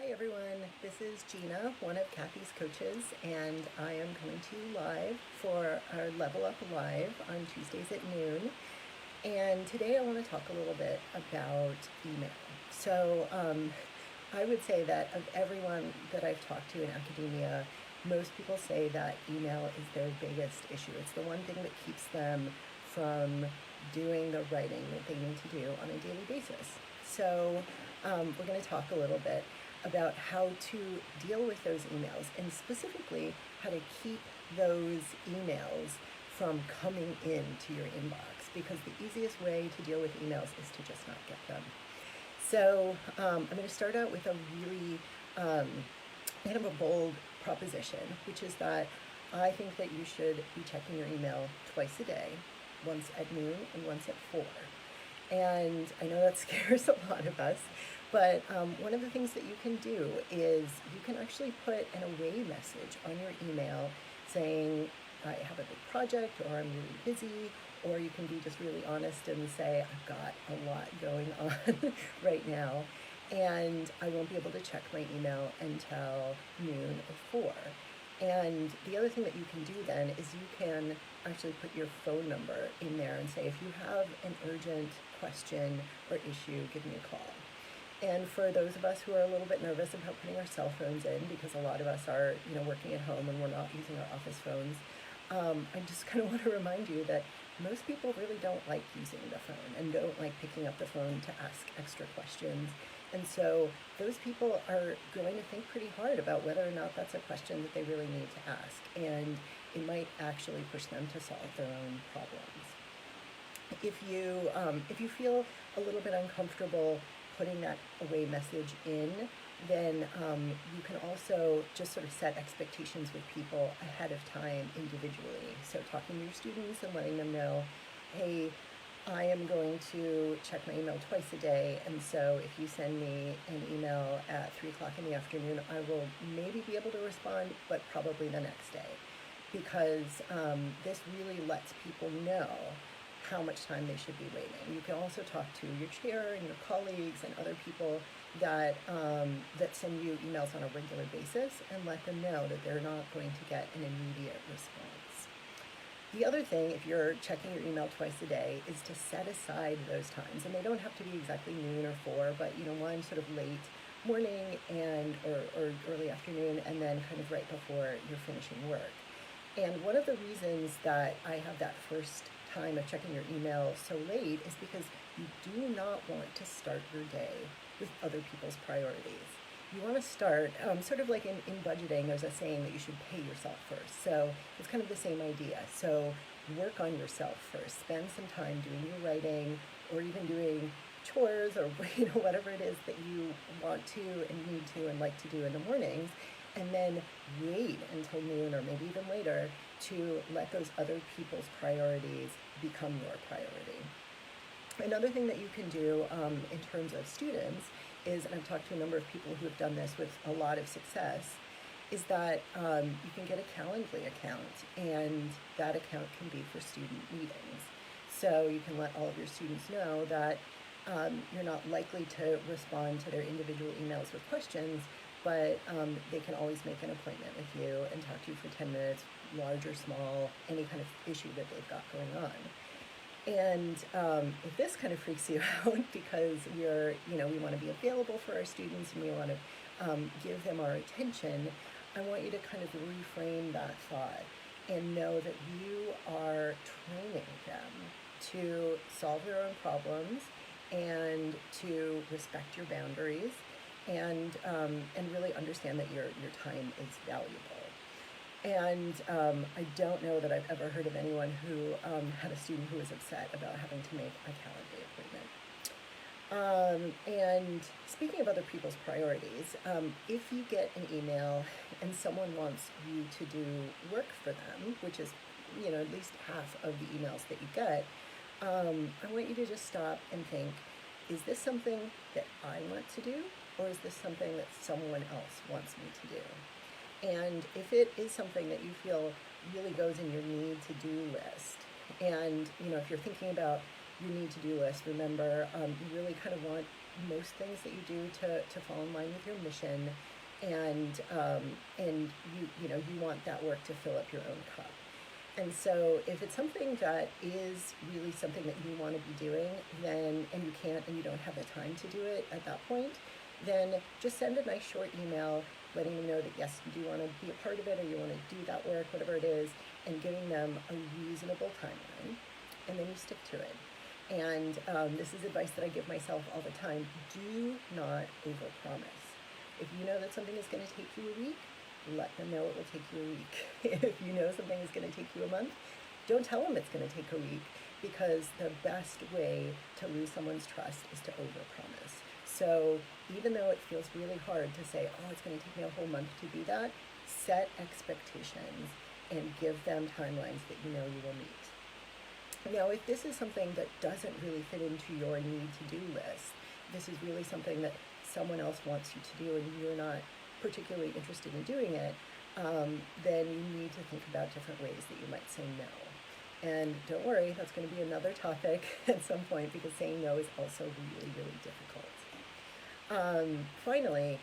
Hi everyone, this is Gina, one of Kathy's coaches, and I am coming to you live for our Level Up Live on Tuesdays at noon. And today I want to talk a little bit about email. So I would say that of everyone that I've talked to in academia, most people say that email is their biggest issue. It's the one thing that keeps them from doing the writing that they need to do on a daily basis. So we're going to talk a little bit about how to deal with those emails, and specifically how to keep those emails from coming into your inbox, because the easiest way to deal with emails is to just not get them. So I'm going to start out with a really kind of a bold proposition, which is that I think that you should be checking your email twice a day, once at noon and once at 4. And I know that scares a lot of us, but one of the things that you can do is you can actually put an away message on your email saying, I have a big project, or I'm really busy, or you can be just really honest and say, I've got a lot going on right now, and I won't be able to check my email until noon or 4. And the other thing that you can do then is you can actually put your phone number in there and say, if you have an urgent question or issue, give me a call. And for those of us who are a little bit nervous about putting our cell phones in, because a lot of us are, working at home and we're not using our office phones, I just kind of want to remind you that most people really don't like using the phone and don't like picking up the phone to ask extra questions. And so those people are going to think pretty hard about whether or not that's a question that they really need to ask. And it might actually push them to solve their own problems. If you feel a little bit uncomfortable putting that away message in, then you can also just sort of set expectations with people ahead of time individually. So talking to your students and letting them know, hey, I am going to check my email twice a day, and so if you send me an email at 3 o'clock in the afternoon, I will maybe be able to respond, but probably the next day, because this really lets people know how much time they should be waiting. You can also talk to your chair and your colleagues and other people that send you emails on a regular basis, and let them know that they're not going to get an immediate response. The other thing, if you're checking your email twice a day, is to set aside those times. And they don't have to be exactly noon or 4, but one sort of late morning and or early afternoon, and then kind of right before you're finishing work. And one of the reasons that I have that first time of checking your email so late is because you do not want to start your day with other people's priorities. You want to start, sort of like in budgeting, there's a saying that you should pay yourself first. So it's kind of the same idea. So work on yourself first. Spend some time doing your writing, or even doing chores, or whatever it is that you want to and need to and like to do in the mornings. And then wait until noon, or maybe even later, to let those other people's priorities become your priority. Another thing that you can do in terms of students is, and I've talked to a number of people who have done this with a lot of success, is that you can get a Calendly account, and that account can be for student meetings. So you can let all of your students know that you're not likely to respond to their individual emails with questions, but they can always make an appointment with you and talk to you for 10 minutes, large or small, any kind of issue that they've got going on. And if this kind of freaks you out, because we want to be available for our students and we want to give them our attention, I want you to kind of reframe that thought and know that you are training them to solve their own problems and to respect your boundaries, and really understand that your time is valuable. And I don't know that I've ever heard of anyone who had a student who was upset about having to make a Calendly appointment. And speaking of other people's priorities, if you get an email and someone wants you to do work for them, which is at least half of the emails that you get, I want you to just stop and think, is this something that I want to do, or is this something that someone else wants me to do? And if it is something that you feel really goes in your need to do list, and if you're thinking about your need to do list, remember you really kind of want most things that you do to fall in line with your mission, and you want that work to fill up your own cup. And so if it's something that is really something that you want to be doing, then, and you can't and you don't have the time to do it at that point, then just send a nice short email letting them know that yes, you do want to be a part of it, or you want to do that work, whatever it is, and giving them a reasonable timeline, and then you stick to it. And this is advice that I give myself all the time. Do not overpromise. If you know that something is going to take you a week, let them know it will take you a week. If you know something is going to take you a month, don't tell them it's going to take a week, because the best way to lose someone's trust is to overpromise. So even though it feels really hard to say, oh, it's going to take me a whole month to do that, set expectations and give them timelines that you know you will meet. Now, if this is something that doesn't really fit into your need-to-do list, this is really something that someone else wants you to do and you're not particularly interested in doing it, then you need to think about different ways that you might say no. And don't worry, that's going to be another topic at some point, because saying no is also really, really difficult. Finally,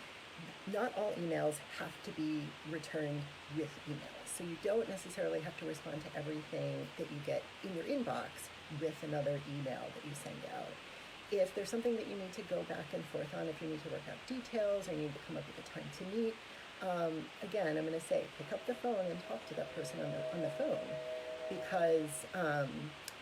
not all emails have to be returned with emails. So you don't necessarily have to respond to everything that you get in your inbox with another email that you send out. If there's something that you need to go back and forth on, if you need to work out details or you need to come up with a time to meet, again, I'm going to say, pick up the phone and talk to that person on the phone, because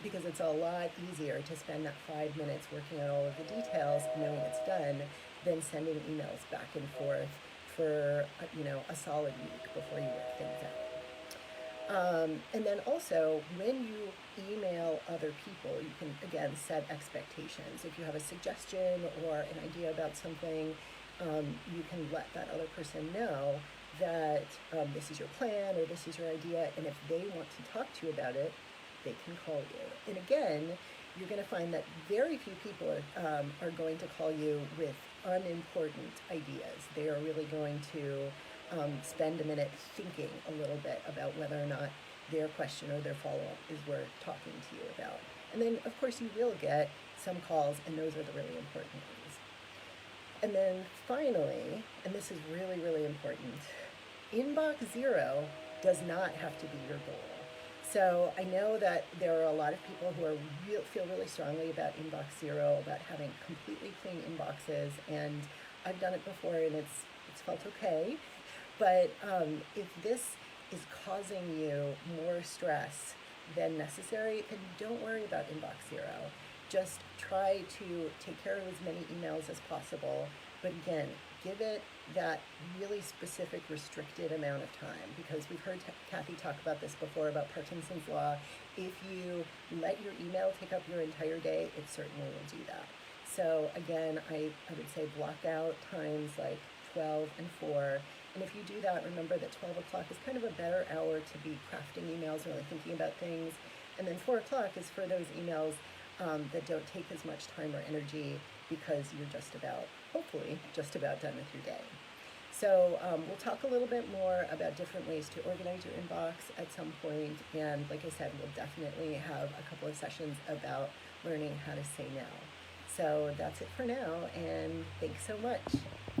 it's a lot easier to spend that 5 minutes working out all of the details, knowing it's done, than sending emails back and forth for a solid week before you work things out. And then also, when you email other people, you can, again, set expectations. If you have a suggestion or an idea about something, you can let that other person know that this is your plan or this is your idea, and if they want to talk to you about it, they can call you. And again, you're going to find that very few people are going to call you with unimportant ideas. They are really going to spend a minute thinking a little bit about whether or not their question or their follow-up is worth talking to you about. And then, of course, you will get some calls, and those are the really important ones. And then finally, and this is really, really important, inbox zero does not have to be your goal. So I know that there are a lot of people who feel really strongly about inbox zero, about having completely clean inboxes, and I've done it before and it's felt okay. But if this is causing you more stress than necessary, then don't worry about inbox zero. Just try to take care of as many emails as possible, but again, give it that really specific restricted amount of time, because we've heard Kathy talk about this before about Parkinson's law. If you let your email take up your entire day, it certainly will do that. So again, I would say block out times like 12 and 4. And if you do that, remember that 12 o'clock is kind of a better hour to be crafting emails, really thinking about things. And then 4 o'clock is for those emails that don't take as much time or energy, because you're hopefully just about done with your day. So we'll talk a little bit more about different ways to organize your inbox at some point. And like I said, we'll definitely have a couple of sessions about learning how to say no. So that's it for now, and thanks so much.